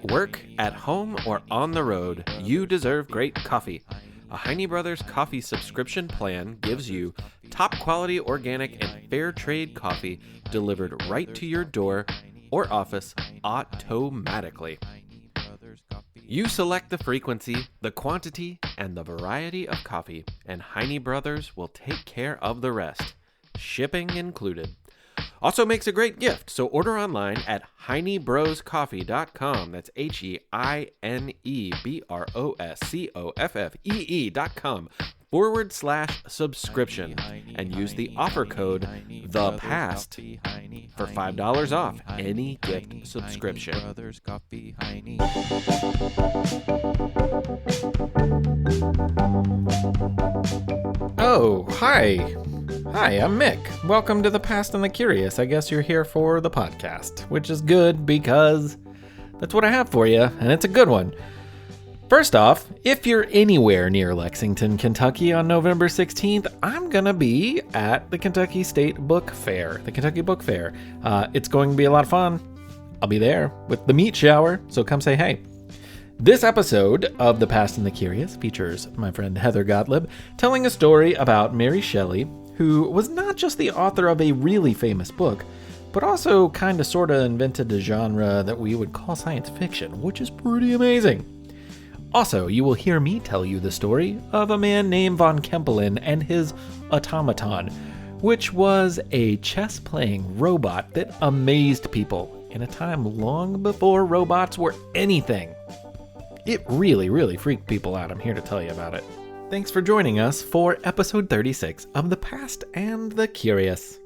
At work, at home, or on the road, you deserve great coffee. A Heine Brothers coffee subscription plan gives you top quality organic and fair trade coffee delivered right to your door or office automatically. You select the frequency, the quantity, and the variety of coffee, and Heine Brothers will take care of the rest. Shipping included. Also makes a great gift, so order online at HeineBrosCoffee.com. That's HeineBroscoffee.com/subscription and use the offer code THEPAST for $5 off any gift subscription. Oh, hi. Hi, I'm Mick. Welcome to The Past and the Curious. I guess you're here for the podcast, which is good because that's what I have for you, and it's a good one. First off, if you're anywhere near Lexington, Kentucky on November 16th, I'm going to be at the Kentucky State Book Fair, the Kentucky Book Fair. It's going to be a lot of fun. I'll be there with the meat shower, so come say hey. This episode of The Past and the Curious features my friend Heather Gotlib telling a story about Mary Shelley, who was not just the author of a really famous book, but also kinda sorta invented a genre that we would call science fiction, which is pretty amazing. Also, you will hear me tell you the story of a man named von Kempelen and his automaton, which was a chess-playing robot that amazed people in a time long before robots were anything. It really freaked people out. I'm here to tell you about it. Thanks for joining us for episode 36 of The Past and the Curious.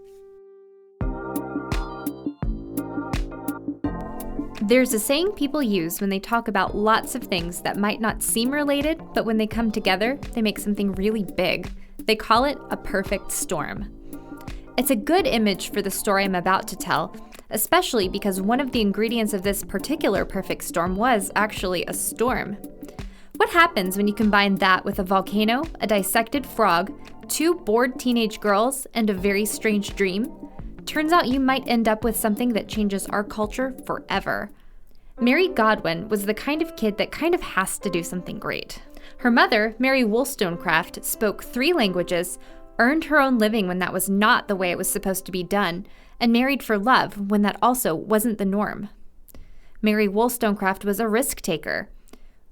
There's a saying people use when they talk about lots of things that might not seem related, but when they come together, they make something really big. They call it a perfect storm. It's a good image for the story I'm about to tell, especially because one of the ingredients of this particular perfect storm was actually a storm. What happens when you combine that with a volcano, a dissected frog, 2 bored teenage girls, and a very strange dream? Turns out you might end up with something that changes our culture forever. Mary Godwin was the kind of kid that kind of has to do something great. Her mother, Mary Wollstonecraft, spoke 3 languages, earned her own living when that was not the way it was supposed to be done, and married for love when that also wasn't the norm. Mary Wollstonecraft was a risk taker.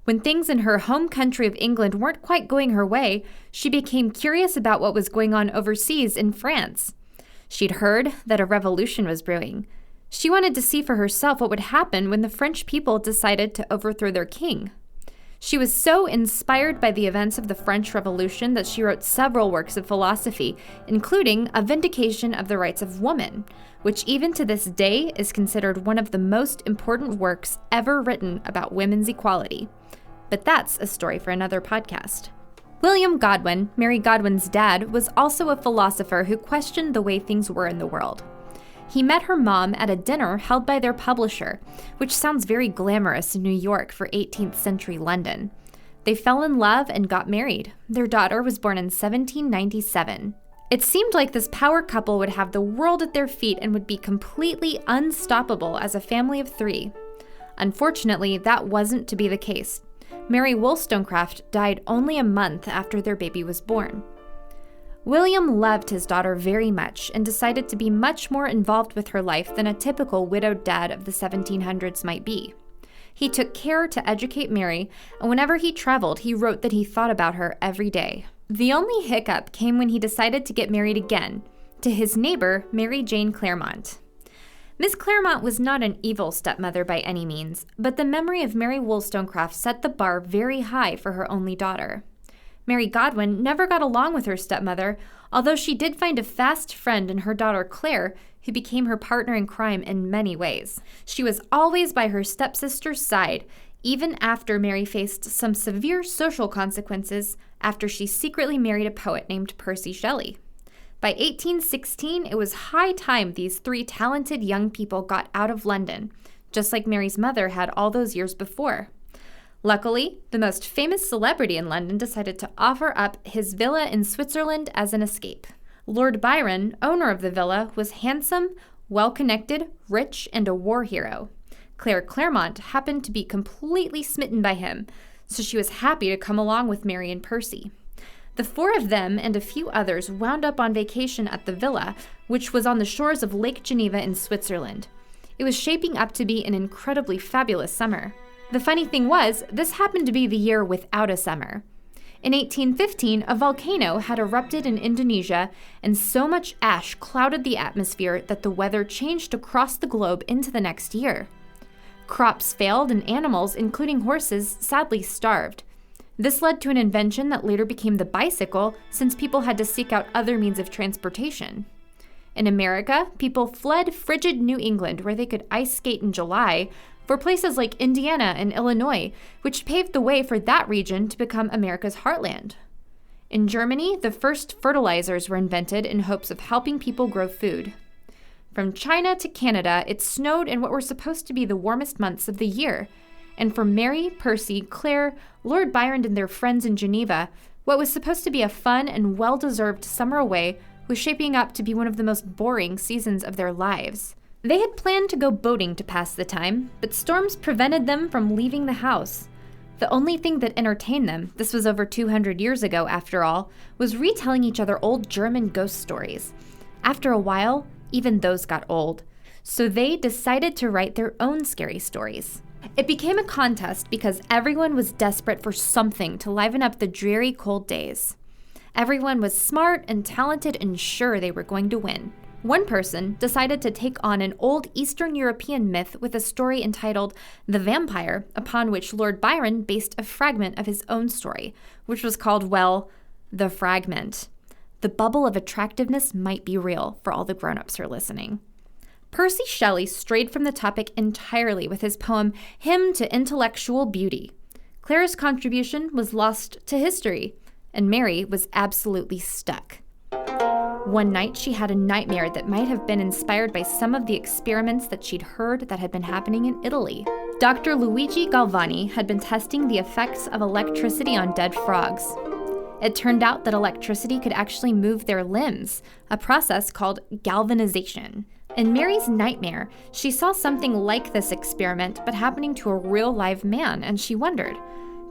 When things in her home country of England weren't quite going her way, she became curious about what was going on overseas in France. She'd heard that a revolution was brewing. She wanted to see for herself what would happen when the French people decided to overthrow their king. She was so inspired by the events of the French Revolution that she wrote several works of philosophy, including A Vindication of the Rights of Woman, which even to this day is considered one of the most important works ever written about women's equality. But that's a story for another podcast. William Godwin, Mary Godwin's dad, was also a philosopher who questioned the way things were in the world. He met her mom at a dinner held by their publisher, which sounds very glamorous in New York for 18th century London. They fell in love and got married. Their daughter was born in 1797. It seemed like this power couple would have the world at their feet and would be completely unstoppable as a family of 3. Unfortunately, that wasn't to be the case. Mary Wollstonecraft died only a month after their baby was born. William loved his daughter very much and decided to be much more involved with her life than a typical widowed dad of the 1700s might be. He took care to educate Mary, and whenever he traveled, he wrote that he thought about her every day. The only hiccup came when he decided to get married again, to his neighbor, Mary Jane Clairmont. Miss Clairmont was not an evil stepmother by any means, but the memory of Mary Wollstonecraft set the bar very high for her only daughter. Mary Godwin never got along with her stepmother, although she did find a fast friend in her daughter Claire, who became her partner in crime in many ways. She was always by her stepsister's side, even after Mary faced some severe social consequences after she secretly married a poet named Percy Shelley. By 1816, it was high time these 3 talented young people got out of London, just like Mary's mother had all those years before. Luckily, the most famous celebrity in London decided to offer up his villa in Switzerland as an escape. Lord Byron, owner of the villa, was handsome, well-connected, rich, and a war hero. Claire Clairmont happened to be completely smitten by him, so she was happy to come along with Mary and Percy. The four of them and a few others wound up on vacation at the villa, which was on the shores of Lake Geneva in Switzerland. It was shaping up to be an incredibly fabulous summer. The funny thing was, this happened to be the year without a summer. In 1815, a volcano had erupted in Indonesia, and so much ash clouded the atmosphere that the weather changed across the globe into the next year. Crops failed and animals, including horses, sadly starved. This led to an invention that later became the bicycle, since people had to seek out other means of transportation. In America, people fled frigid New England, where they could ice skate in July, for places like Indiana and Illinois, which paved the way for that region to become America's heartland. In Germany, the first fertilizers were invented in hopes of helping people grow food. From China to Canada, it snowed in what were supposed to be the warmest months of the year. And for Mary, Percy, Claire, Lord Byron, and their friends in Geneva, what was supposed to be a fun and well-deserved summer away was shaping up to be one of the most boring seasons of their lives. They had planned to go boating to pass the time, but storms prevented them from leaving the house. The only thing that entertained them, this was over 200 years ago after all, was retelling each other old German ghost stories. After a while, even those got old. So they decided to write their own scary stories. It became a contest because everyone was desperate for something to liven up the dreary, cold days. Everyone was smart and talented and sure they were going to win. One person decided to take on an old Eastern European myth with a story entitled The Vampire, upon which Lord Byron based a fragment of his own story, which was called, well, The Fragment. The bubble of attractiveness might be real for all the grown-ups who are listening. Percy Shelley strayed from the topic entirely with his poem Hymn to Intellectual Beauty. Claire's contribution was lost to history, and Mary was absolutely stuck. One night, she had a nightmare that might have been inspired by some of the experiments that she'd heard that had been happening in Italy. Dr. Luigi Galvani had been testing the effects of electricity on dead frogs. It turned out that electricity could actually move their limbs, a process called galvanization. In Mary's nightmare, she saw something like this experiment but happening to a real live man, and she wondered,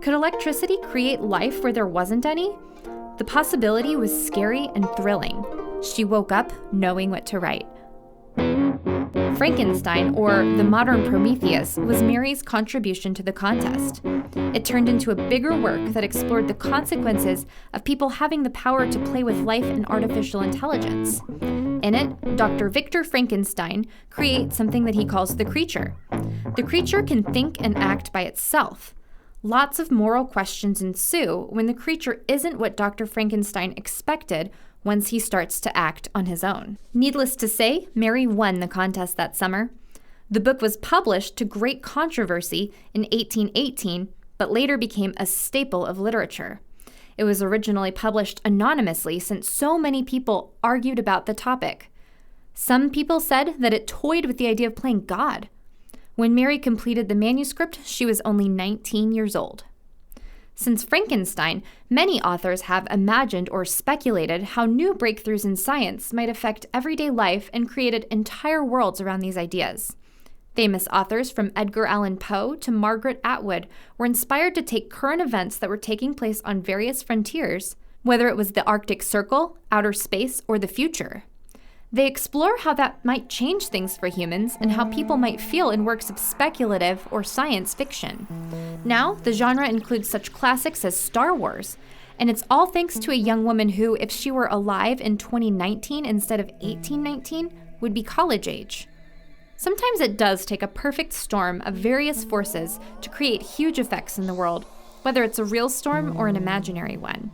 could electricity create life where there wasn't any? The possibility was scary and thrilling. She woke up knowing what to write. Frankenstein, or the modern Prometheus, was Mary's contribution to the contest. It turned into a bigger work that explored the consequences of people having the power to play with life and artificial intelligence. In it, Dr. Victor Frankenstein creates something that he calls the creature. The creature can think and act by itself. Lots of moral questions ensue when the creature isn't what Dr. Frankenstein expected once he starts to act on his own. Needless to say, Mary won the contest that summer. The book was published to great controversy in 1818, but later became a staple of literature. It was originally published anonymously since so many people argued about the topic. Some people said that it toyed with the idea of playing God. When Mary completed the manuscript, she was only 19 years old. Since Frankenstein, many authors have imagined or speculated how new breakthroughs in science might affect everyday life and created entire worlds around these ideas. Famous authors from Edgar Allan Poe to Margaret Atwood were inspired to take current events that were taking place on various frontiers, whether it was the Arctic Circle, outer space, or the future. They explore how that might change things for humans and how people might feel in works of speculative or science fiction. Now, the genre includes such classics as Star Wars, and it's all thanks to a young woman who, if she were alive in 2019 instead of 1819, would be college age. Sometimes it does take a perfect storm of various forces to create huge effects in the world, whether it's a real storm or an imaginary one.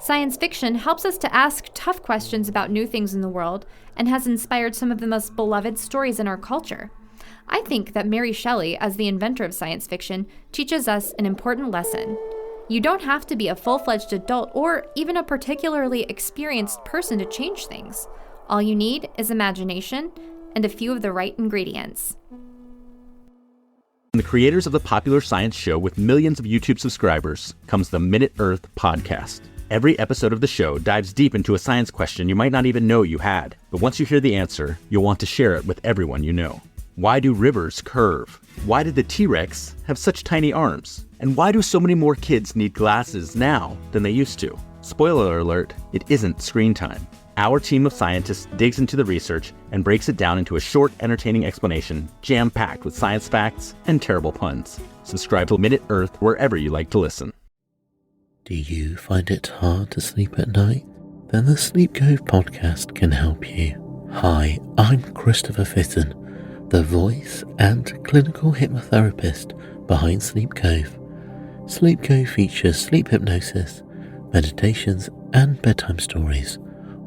Science fiction helps us to ask tough questions about new things in the world and has inspired some of the most beloved stories in our culture. I think that Mary Shelley, as the inventor of science fiction, teaches us an important lesson. You don't have to be a full-fledged adult or even a particularly experienced person to change things. All you need is imagination and a few of the right ingredients. From the creators of the popular science show with millions of YouTube subscribers comes the Minute Earth podcast. Every episode of the show dives deep into a science question you might not even know you had. But once you hear the answer, you'll want to share it with everyone you know. Why do rivers curve? Why did the T-Rex have such tiny arms? And why do so many more kids need glasses now than they used to? Spoiler alert, it isn't screen time. Our team of scientists digs into the research and breaks it down into a short, entertaining explanation, jam-packed with science facts and terrible puns. Subscribe to Minute Earth wherever you like to listen. Do you find it hard to sleep at night? Then the Sleep Cove podcast can help you. Hi, I'm Christopher Fitton, the voice and clinical hypnotherapist behind Sleep Cove. Sleep Cove features sleep hypnosis, meditations, and bedtime stories,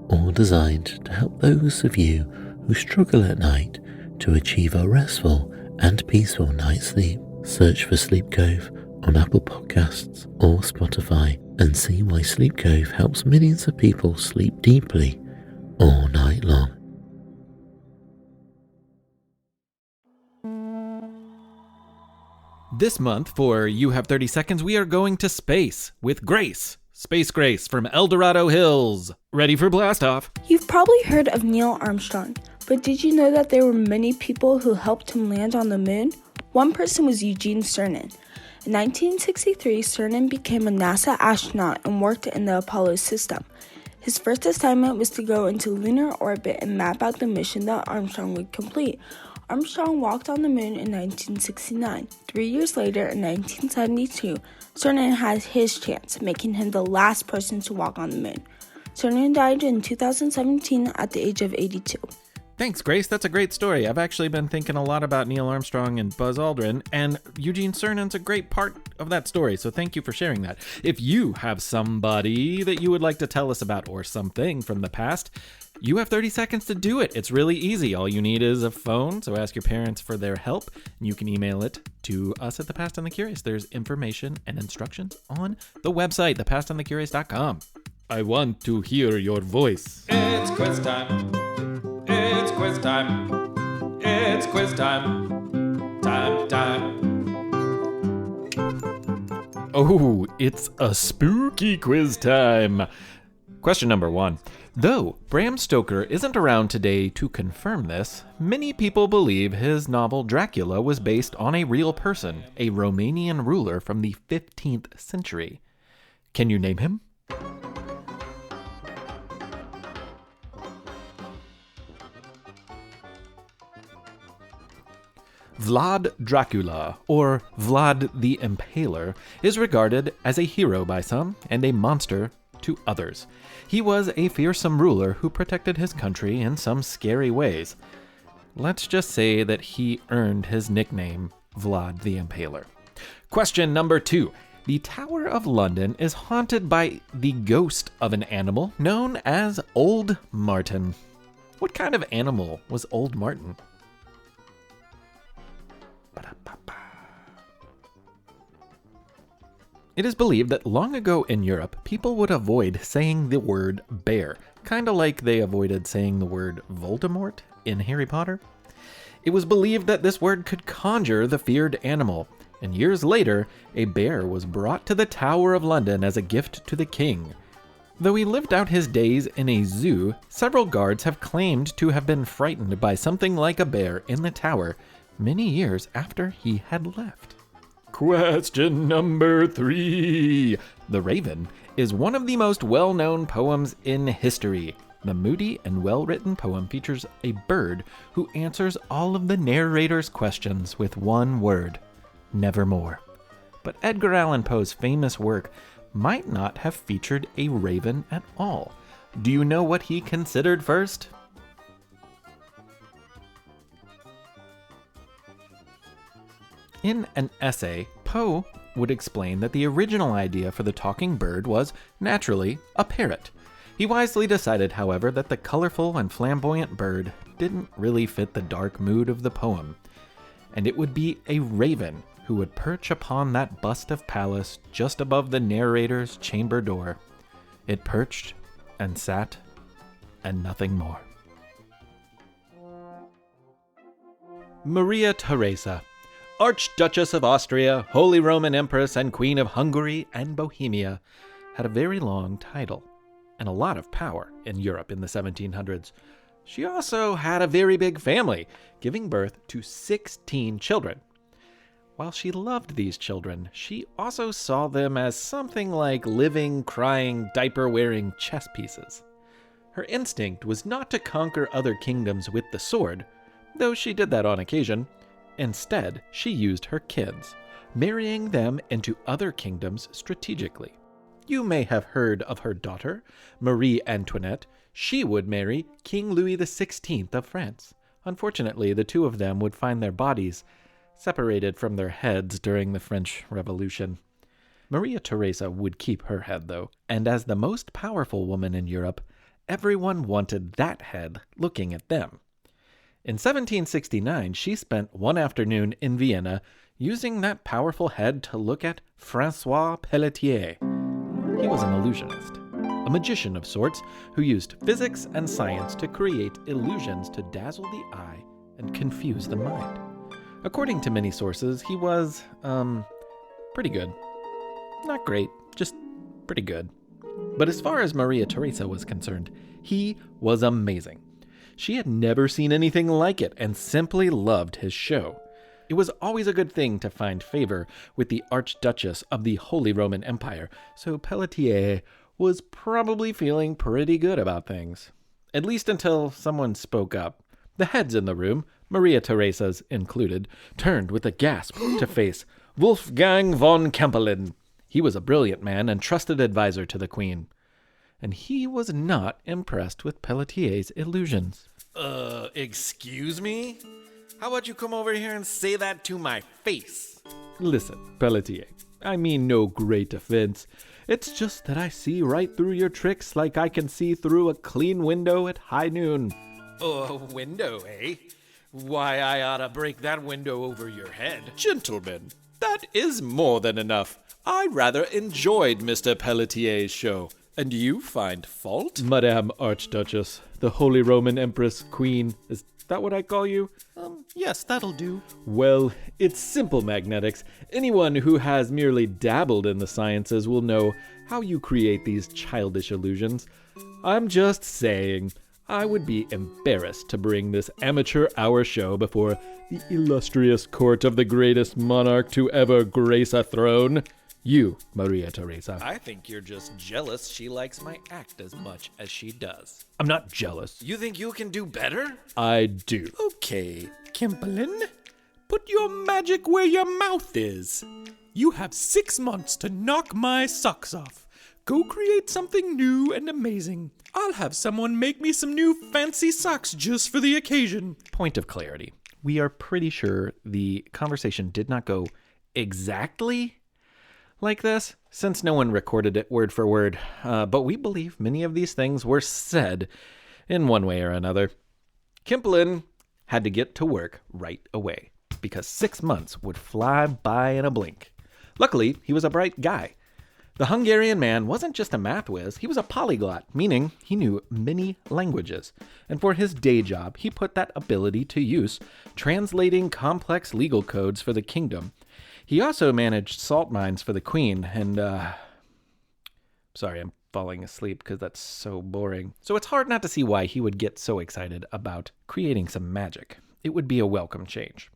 all designed to help those of you who struggle at night to achieve a restful and peaceful night's sleep. Search for Sleep Cove on Apple Podcasts or Spotify and see why Sleep Cove helps millions of people sleep deeply all night long. This month, for You Have 30 Seconds, we are going to space with Grace. Space Grace from El Dorado Hills. Ready for blast off. You've probably heard of Neil Armstrong, but did you know that there were many people who helped him land on the moon? One person was Eugene Cernan. In 1963, Cernan became a NASA astronaut and worked in the Apollo system. His first assignment was to go into lunar orbit and map out the mission that Armstrong would complete. Armstrong walked on the moon in 1969. 3 years later, in 1972, Cernan had his chance, making him the last person to walk on the moon. Cernan died in 2017 at the age of 82. Thanks, Grace. That's a great story. I've actually been thinking a lot about Neil Armstrong and Buzz Aldrin, and Eugene Cernan's a great part of that story, so thank you for sharing that. If you have somebody that you would like to tell us about or something from the past, you have 30 seconds to do it. It's really easy. All you need is a phone, so ask your parents for their help, and you can email it to us at The Past and the Curious. There's information and instructions on the website, thepastandthecurious.com. I want to hear your voice. It's quiz time. It's quiz time. It's quiz time. Time. Oh, it's a spooky quiz time. Question number 1. Though Bram Stoker isn't around today to confirm this, many people believe his novel Dracula was based on a real person, a Romanian ruler from the 15th century. Can you name him? Vlad Dracula, or Vlad the Impaler, is regarded as a hero by some and a monster to others. He was a fearsome ruler who protected his country in some scary ways. Let's just say that he earned his nickname, Vlad the Impaler. Question number 2. The Tower of London is haunted by the ghost of an animal known as Old Martin. What kind of animal was Old Martin? It is believed that long ago in Europe, people would avoid saying the word bear, kind of like they avoided saying the word Voldemort in Harry Potter. It was believed that this word could conjure the feared animal, and years later, a bear was brought to the Tower of London as a gift to the king. Though he lived out his days in a zoo, several guards have claimed to have been frightened by something like a bear in the tower many years after he had left. Question number 3. The Raven is one of the most well-known poems in history. The moody and well-written poem features a bird who answers all of the narrator's questions with one word: nevermore. But Edgar Allan Poe's famous work might not have featured a raven at all. Do you know what he considered first? In an essay, Poe would explain that the original idea for the talking bird was, naturally, a parrot. He wisely decided, however, that the colorful and flamboyant bird didn't really fit the dark mood of the poem, and it would be a raven who would perch upon that bust of Pallas just above the narrator's chamber door. It perched and sat and nothing more. Maria Theresa, Archduchess of Austria, Holy Roman Empress, and Queen of Hungary and Bohemia, had a very long title and a lot of power in Europe in the 1700s. She also had a very big family, giving birth to 16 children. While she loved these children, she also saw them as something like living, crying, diaper-wearing chess pieces. Her instinct was not to conquer other kingdoms with the sword, though she did that on occasion. Instead, she used her kids, marrying them into other kingdoms strategically. You may have heard of her daughter, Marie Antoinette. She would marry King Louis XVI of France. Unfortunately, the two of them would find their bodies separated from their heads during the French Revolution. Maria Theresa would keep her head, though, and as the most powerful woman in Europe, everyone wanted that head looking at them. In 1769, she spent one afternoon in Vienna using that powerful head to look at François Pelletier. He was an illusionist, a magician of sorts who used physics and science to create illusions to dazzle the eye and confuse the mind. According to many sources, he was, pretty good. Not great, just pretty good. But as far as Maria Theresa was concerned, he was amazing. She had never seen anything like it and simply loved his show. It was always a good thing to find favor with the Archduchess of the Holy Roman Empire, so Pelletier was probably feeling pretty good about things. At least until someone spoke up. The heads in the room, Maria Theresa's included, turned with a gasp to face Wolfgang von Kempelen. He was a brilliant man and trusted advisor to the Queen. And he was not impressed with Pelletier's illusions. Excuse me? How about you come over here and say that to my face? Listen, Pelletier, I mean no great offense. It's just that I see right through your tricks like I can see through a clean window at high noon. Oh, a window, eh? Why, I ought to break that window over your head. Gentlemen, that is more than enough. I rather enjoyed Mr. Pelletier's show. And you find fault? Madame Archduchess, the Holy Roman Empress Queen, is that what I call you? Yes, that'll do. Well, it's simple magnetics. Anyone who has merely dabbled in the sciences will know how you create these childish illusions. I'm just saying, I would be embarrassed to bring this amateur hour show before the illustrious court of the greatest monarch to ever grace a throne. You, Maria Theresa. I think you're just jealous she likes my act as much as she does. I'm not jealous. You think you can do better? I do. Okay, Kempelen, put your magic where your mouth is. You have 6 months to knock my socks off. Go create something new and amazing. I'll have someone make me some new fancy socks just for the occasion. Point of clarity. We are pretty sure the conversation did not go exactly like this, since no one recorded it word for word, but we believe many of these things were said in one way or another. Kempelen had to get to work right away, because 6 months would fly by in a blink. Luckily, he was a bright guy. The Hungarian man wasn't just a math whiz, he was a polyglot, meaning he knew many languages. And for his day job, he put that ability to use, translating complex legal codes for the kingdom. He also managed salt mines for the Queen, and, sorry, I'm falling asleep because that's so boring. So it's hard not to see why he would get so excited about creating some magic. It would be a welcome change.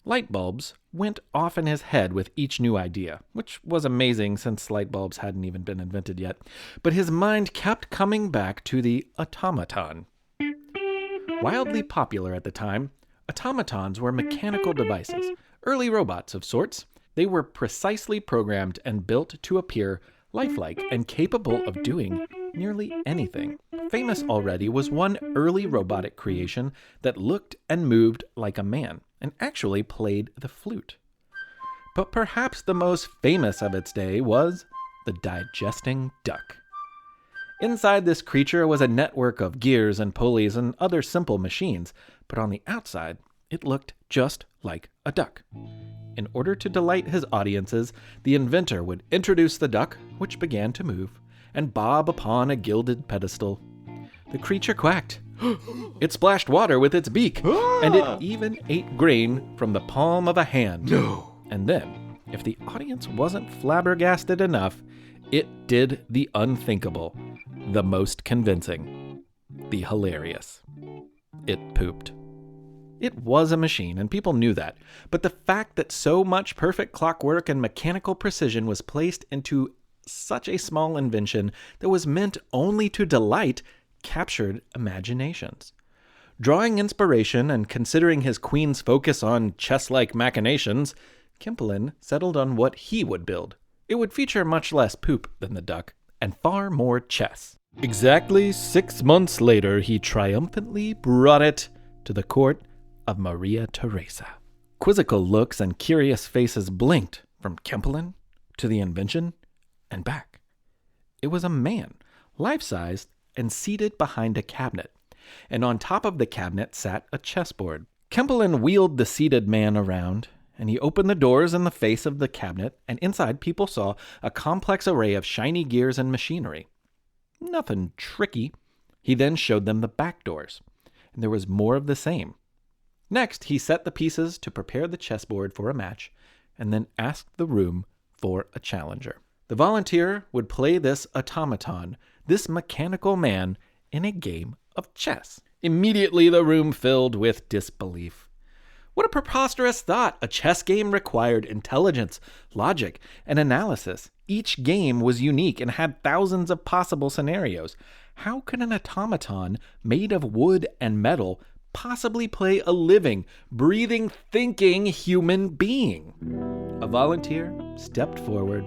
Light bulbs went off in his head with each new idea, which was amazing since light bulbs hadn't even been invented yet. But his mind kept coming back to the automaton. Wildly popular at the time, automatons were mechanical devices, early robots of sorts. They were precisely programmed and built to appear lifelike and capable of doing nearly anything. Famous already was one early robotic creation that looked and moved like a man and actually played the flute. But perhaps the most famous of its day was the digesting duck. Inside this creature was a network of gears and pulleys and other simple machines, but on the outside, it looked just like a duck. In order to delight his audiences, the inventor would introduce the duck, which began to move, and bob upon a gilded pedestal. The creature quacked. It splashed water with its beak, and it even ate grain from the palm of a hand. No. And then, if the audience wasn't flabbergasted enough, it did the unthinkable, the most convincing. the hilarious. It pooped. It was a machine, and people knew that, but the fact that so much perfect clockwork and mechanical precision was placed into such a small invention that was meant only to delight captured imaginations. Drawing inspiration and considering his queen's focus on chess-like machinations, Kempelen settled on what he would build. It would feature much less poop than the duck, and far more chess. Exactly 6 months later, he triumphantly brought it to the court of Maria Theresa. Quizzical looks and curious faces blinked from Kempelen to the invention and back. It was a man, life-sized and seated behind a cabinet, and on top of the cabinet sat a chessboard. Kempelen wheeled the seated man around, and he opened the doors in the face of the cabinet, and inside people saw a complex array of shiny gears and machinery. Nothing tricky. He then showed them the back doors, and there was more of the same. Next, he set the pieces to prepare the chessboard for a match, and then asked the room for a challenger. The volunteer would play this automaton, this mechanical man, in a game of chess. Immediately the room filled with disbelief. What a preposterous thought! A chess game required intelligence, logic, and analysis. Each game was unique and had thousands of possible scenarios. How could an automaton made of wood and metal possibly play a living, breathing, thinking human being? A volunteer stepped forward,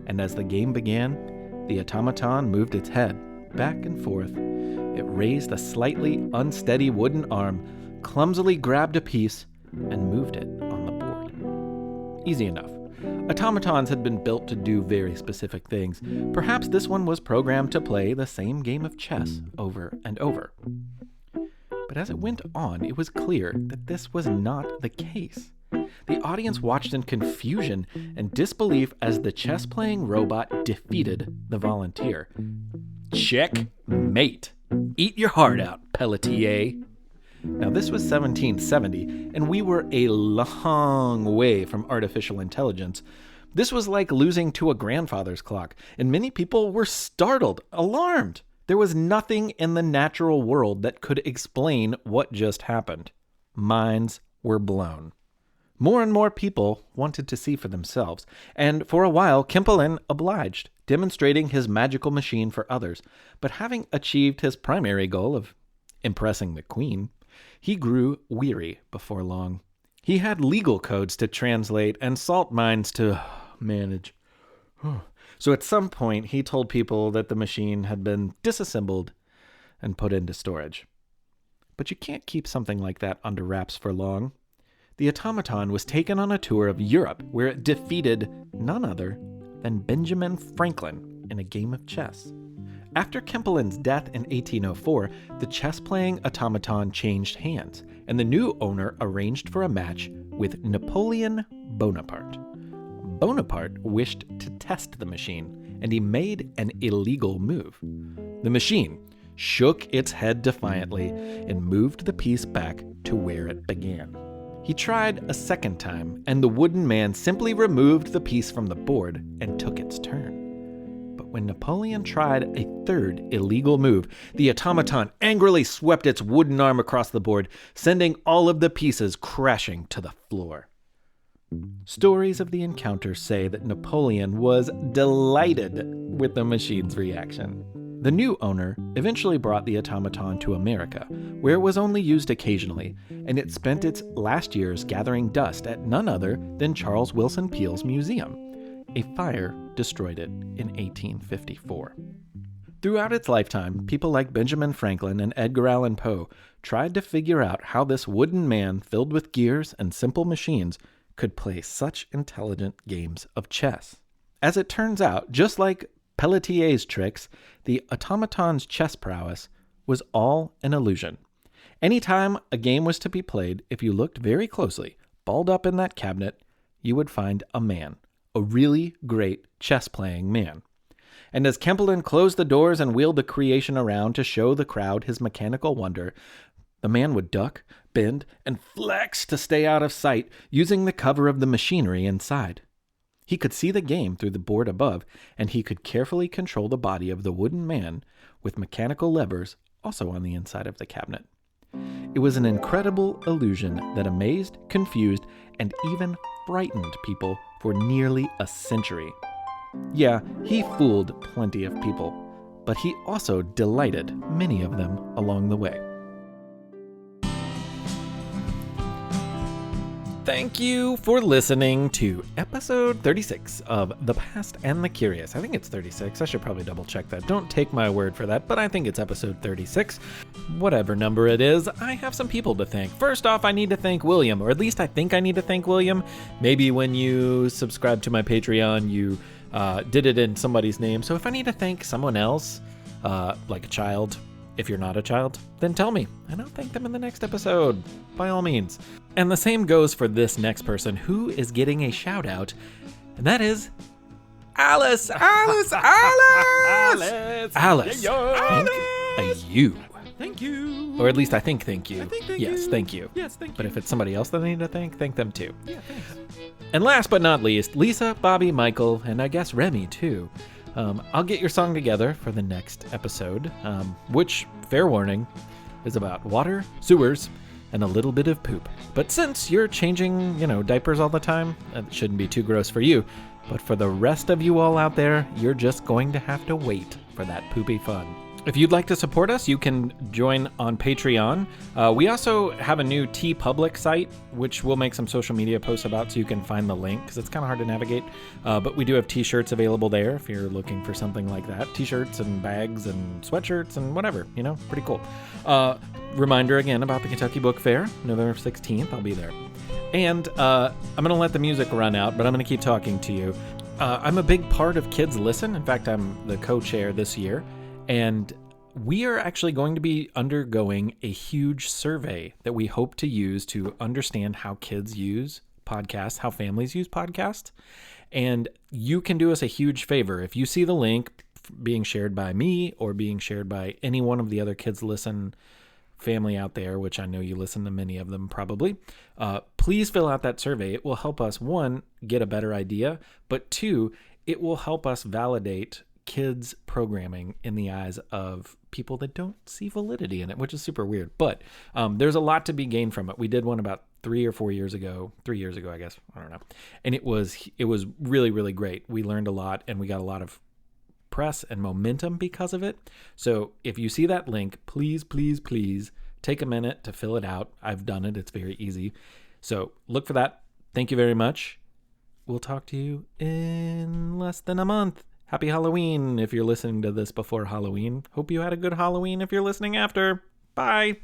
and as the game began, the automaton moved its head back and forth. It raised a slightly unsteady wooden arm, clumsily grabbed a piece, and moved it on the board. Easy enough. Automatons had been built to do very specific things. Perhaps this one was programmed to play the same game of chess over and over. But as it went on, it was clear that this was not the case. The audience watched in confusion and disbelief as the chess-playing robot defeated the volunteer. Checkmate. Eat your heart out, Pelletier. Now, this was 1770, and we were a long way from artificial intelligence. This was like losing to a grandfather's clock, and many people were startled, alarmed. There was nothing in the natural world that could explain what just happened. Minds were blown. More and more people wanted to see for themselves, and for a while Kempelen obliged, demonstrating his magical machine for others. But having achieved his primary goal of impressing the queen, he grew weary before long. He had legal codes to translate and salt mines to manage. So at some point, he told people that the machine had been disassembled and put into storage. But you can't keep something like that under wraps for long. The automaton was taken on a tour of Europe, where it defeated none other than Benjamin Franklin in a game of chess. After Kempelen's death in 1804, the chess-playing automaton changed hands, and the new owner arranged for a match with Napoleon Bonaparte. Bonaparte wished to test the machine, and he made an illegal move. The machine shook its head defiantly and moved the piece back to where it began. He tried a second time, and the wooden man simply removed the piece from the board and took its turn. But when Napoleon tried a third illegal move, the automaton angrily swept its wooden arm across the board, sending all of the pieces crashing to the floor. Stories of the encounter say that Napoleon was delighted with the machine's reaction. The new owner eventually brought the automaton to America, where it was only used occasionally, and it spent its last years gathering dust at none other than Charles Willson Peale's museum. A fire destroyed it in 1854. Throughout its lifetime, people like Benjamin Franklin and Edgar Allan Poe tried to figure out how this wooden man filled with gears and simple machines could play such intelligent games of chess. As it turns out, just like Pelletier's tricks, the automaton's chess prowess was all an illusion. Anytime a game was to be played, if you looked very closely, balled up in that cabinet, you would find a man, a really great chess-playing man. And as Kempelen closed the doors and wheeled the creation around to show the crowd his mechanical wonder, the man would duck, bend, and flex to stay out of sight, using the cover of the machinery inside. He could see the game through the board above, and he could carefully control the body of the wooden man with mechanical levers also on the inside of the cabinet. It was an incredible illusion that amazed, confused, and even frightened people for nearly a century. Yeah, he fooled plenty of people, but he also delighted many of them along the way. Thank you for listening to episode 36 of The Past and the Curious. I think it's 36. I should probably double check that. Don't take my word for that, but I think it's episode 36. Whatever number it is, I have some people to thank. First off, I need to thank William, or at least I think I need to thank William. Maybe when you subscribe to my Patreon, you did it in somebody's name. So if I need to thank someone else, like a child, if you're not a child, then tell me, and I'll thank them in the next episode, by all means. And the same goes for this next person who is getting a shout out, and that is Alice! Alice! Alice! Alice! Thank you. Thank you. Or at least I think thank you. Thank yes, you. thank you. Yes, thank you. But if it's somebody else that I need to thank them too. Yeah, thanks. And last but not least, Lisa, Bobby, Michael, and I guess Remy too. I'll get your song together for the next episode, which, fair warning, is about water, sewers, and a little bit of poop. But since you're changing, diapers all the time, it shouldn't be too gross for you. But for the rest of you all out there, you're just going to have to wait for that poopy fun. If you'd like to support us, you can join on Patreon. We also have a new TeePublic site, which we'll make some social media posts about so you can find the link, because it's kind of hard to navigate. But we do have t-shirts available there if you're looking for something like that. T-shirts and bags and sweatshirts and whatever, pretty cool. Reminder again about the Kentucky Book Fair, November 16th. I'll be there. And I'm going to let the music run out, but I'm going to keep talking to you. I'm a big part of Kids Listen. In fact, I'm the co-chair this year. And we are actually going to be undergoing a huge survey that we hope to use to understand how kids use podcasts, how families use podcasts. And you can do us a huge favor. If you see the link being shared by me or being shared by any one of the other Kids Listen family out there, which I know you listen to many of them probably, please fill out that survey. It will help us, one, get a better idea, but two, it will help us validate kids programming in the eyes of people that don't see validity in it, which is super weird. But there's a lot to be gained from it. We did one about 3 years ago, I guess. I don't know. And it was really, really great. We learned a lot and we got a lot of press and momentum because of it. So if you see that link, please, please, please take a minute to fill it out. I've done it. It's very easy. So look for that. Thank you very much. We'll talk to you in less than a month. Happy Halloween if you're listening to this before Halloween. Hope you had a good Halloween if you're listening after. Bye.